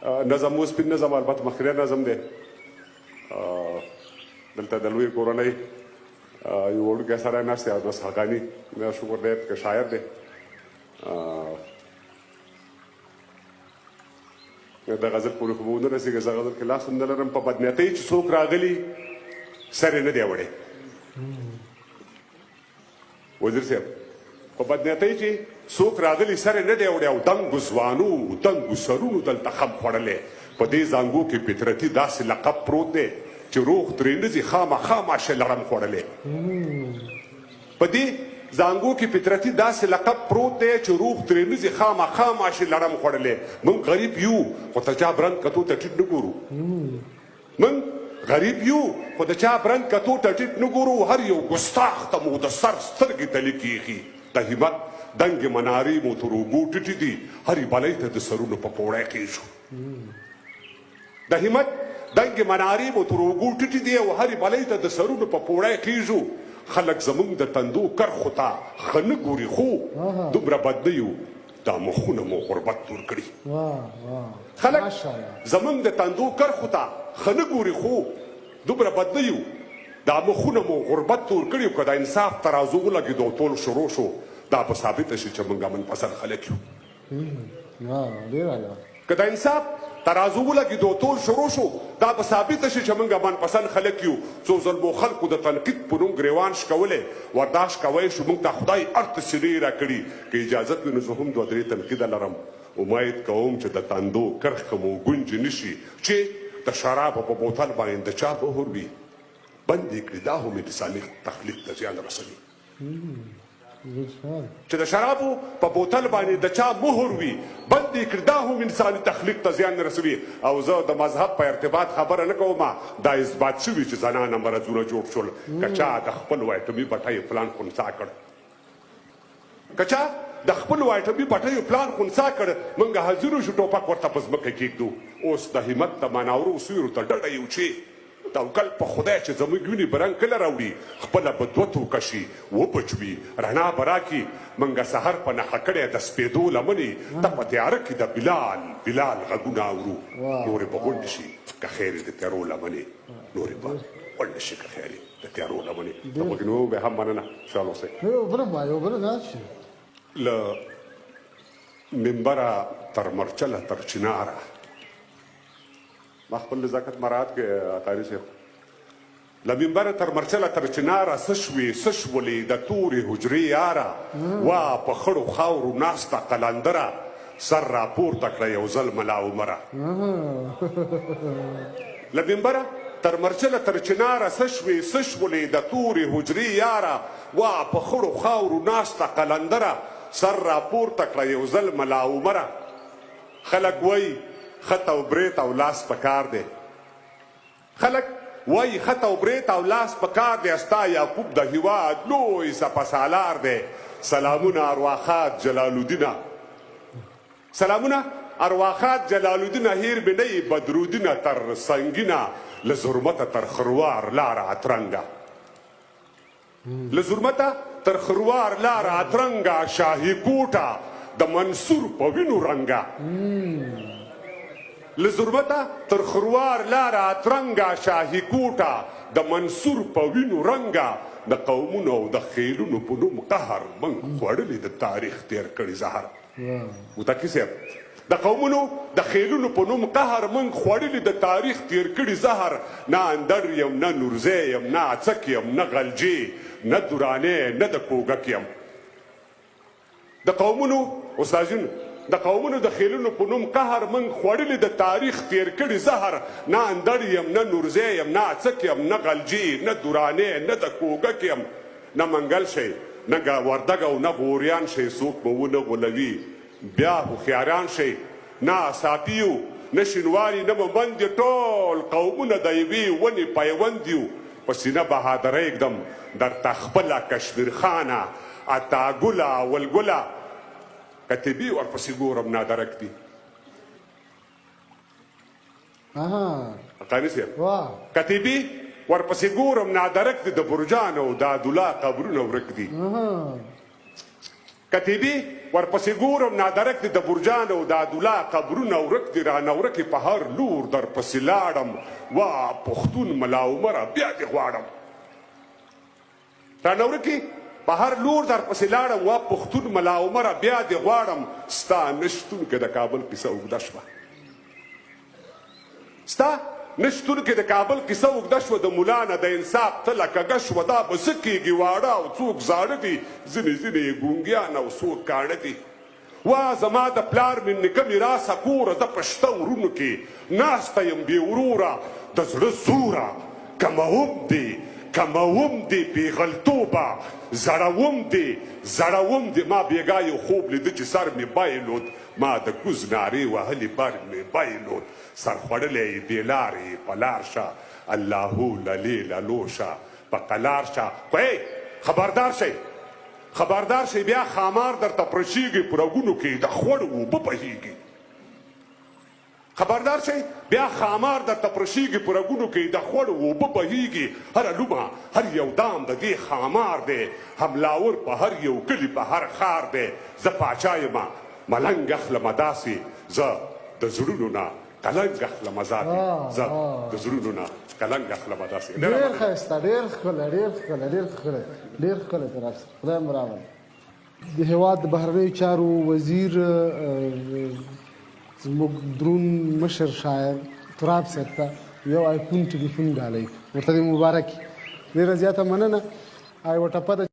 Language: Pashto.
نظم اوس سپین نظم البته مخکري نظم دی دلته د لوی کورنۍ یو وړوکی سړی ناست دی عبدالرس حقاني مې شکر دی که شاعر دی د غزل پورې خو به ونه رسېږي زه غزل کې لاس هم نه لرم په بدنیتۍ چې څوک راغلي سر یې نه دی وړی وزیر صاحب په بدنیتۍ چې څوک راغلي سر یې نه دی وړی او دنګو ځوانو دنګو سرونو دلته خم خوړلی په دې زانګو کې فطرتي داسې لقب پروت دی چې روغ ترې نه ځي خامخا ماشه لړم خوړلی په دې زانګو کې فطرتي داسې لقب پروت دی چې روغ ترې نه ځي خامخا ماشه لړم خوړلی موږ غریب یو خو ته چا برند کتو ته ټیټ نه ګورو موږ غریب یو خو د چا برند کتو ته ټیټ نه ګورو هر یو ګستاخ ته مو د سر سترګې تلې کېږي د همت دنګې منارې مو تر اوږو ټیټې دي هرې بلۍ ته د سرونو په پوړی کېږو د همت دنګې منارې مو تر اوږو ټیټې دي او هرې بلۍ ته د سرونو په پوړی کېږو خلک زموږ د تندو کرښو ته ښه نه ګوري خو دومره بد نه یو دا مخونه مو غربت دور کړي خلک زموږ د تندو کرښو ته ښه نه ګوري خو دومره بد نه یو دا مخونه مو غربت تور کړي که د انصاف ترازو ولګېدو او ټول شروع شو دا به ثابته شي چې موږ منپسند خلک یو که د انصاف ترازو ولګېدو ټول شروع شو دا به ثابته شي چې موږ منپسند خلک یو څو ظلمو خلکو د تنقید په نوم ګریوان شکولی ورداشت کوی شو موږ ته خدای ارته سینې راکړي که اجازت وي نو زه هم دوه درې تنقیده لرم امید کوم چې د تندو کرښه مو ګونجې نه شي چې د شرابو په بوتل باندې د چا مهر وي بند یې کړي دا هم انساني تخلیق ته زیان رسوي چې د شرابو په بوتل باندې د چا مهر وي بند یې کړي دا هم انساني تخلیق ته زیان رسوي او زه د مذهب په ارتباط خبره نه کوم دا اثبات شوي چې زنانه مرضونه جوړ شول که چا د خپل وایټمي بټۍ پلان خنثی کړ که چا د خپل وایټمي بټۍ پلان خنثی کړ موږ حاضر شو ټوپک ورته په ځمکه کېږدو اوس د همت د مناورو سیورو ته ډډه یو چې توکل په خدای چې زموږ وینې به رنګ کله راوړي خپله به دوه توکه شي وبچوي رڼا به راکړي موږ سحر په نښه کړی د سپېدو لمنې ته په تیاره کې د بلال غږونه اورو نورې به غونډې شي که خیر د تیارو لمنې نورې به غونډې شي که خیر د تیارو لمنې د وږنو به هم مننه خوشحال اوسئ له منبره تر مرچله تر چناره ما خپل نزاکت مراعات کې قاري صاحب له منبره تر مرچله تر چناره څه شوې څه شولې د تورې حجرې یاره وا په خړو خاورو ناسته قلندره سر راپورته کړه یو ځل ملا عمره له منبره تر مرچله تر چناره څه شوې څه شولې د تورې حجرې یاره وا په خړو خاورو ناسته قلندره سر راپورته کړه یو ځل ملا عمره خلک وایي خط او بریت او لاس پکار دی خلک وایي خط او بریت او لاس پکار دی ستا یعقوب د هیواد لوی سپسالار دی سلامونه ارواخات جلال الدینه سلامونه ارواخات جلال الدینه هیر بنی بدرودینه تر سنگینه له ظلمته تر خروار لاره اترنګه له ظلمته تر خروار لاره اترنګه شاهي کوټه د منصور په وینو رنګه له ظلمته تر خروار لاره اترنګه شاهي کوټه د منصور په وینو رنګه د قومونو او د خیلونو په نوم قهر موږ خوړلي د تاریخ تیر کړي زهر متکي صاحب د قومونو د خیلونو په نوم قهر موږ خوړلي د تاریخ تیر کړي زهر نه اندر یم نه نورزی یم نه اڅک یم نه غلجي نه درانې نه د کوګک یم د قومونو استاذین د قومونو د خیلونو په نوم قهر موږ خوړلي د تاریخ تیر کړي زهر نه اندر یم نه نورزی یم نه اڅک یم نه غلجي نه درانې نه د کوګک یم نه منګل شي نه وردګ او نه غوریان شي څوک به ونه غولوي بیا هوښیاران شي نه صافیو نه شینواري نه مومند ټول قومونه د یوې ونې پیوند یو په سینه بهادره ږدم درته خپله کشمیر خانه اتاګله اولګله کتبي ورپسې ګورم نادرک دي قاني صاحب کتبي ورپسې ګورم نادرک دي د برجانو د عدالله قبرونه ورک دي کتبي ورپسې ګورم نادرک دي د برجان او د عدالله قبرونه ورک دي رانه ورکې په هر لور درپسې لاړم وا پښتون ملا عمره بیا دې غواړم رانه ورکې په هر لور درپسې لاړم وا پښتون ملا عمره بیا دې غواړم ستا نشتون کې د کابل کیسه اوږده شوه ستا نشتون کې د کابل کیسه اوږده شوه د ملا نه د انصاف تله کږه شوه دا به څه کېږي واړه او څوک زاړه دي ځینې ځینې یې ګونګیان او څوک کاڼه دي وا زما د پلار مې نیکه میراثه کوره زه په شته ورونو کې ناسته یم بې وروره د زړه زوره کموم دې بېغلتوبه زړوم دې ما بېګا یو خوب لیده چې سر مې بایلود ما د کوز نارې وهلې بر مې بایلود سر خوړلی یې بې لارې په لار شه اللهو للې للو شه په قلار شه خو خبردار شئ بیا خامار درته پرشیږي په رګونو کې د خوړ اوبه بهیږي خبردار شئ بیا خامار درته پرشیږي په رګونو کې د خوړ اوبه بهیږي هره لومه هر یو دام د دې خامار دی حملاور په هر یو کلي په هر ښار دی زه پاچا یمه ملنګ اخلمه داسې زه د زړونو نه قلنګ اخلمه ذاتې زه د زړونو نه قلنګ اخلمه داسې ډېر ښایسته ډېر ښکلی تر اکثر خدای مو راوله د هېواد د بهرنیو چارو وزیر زموږ درون مشر شاعر تراب صاحب ته یو آیفون ټلیفون ډالۍ ورته دې مبارک ډېره زیاته مننه یوه ټپه ده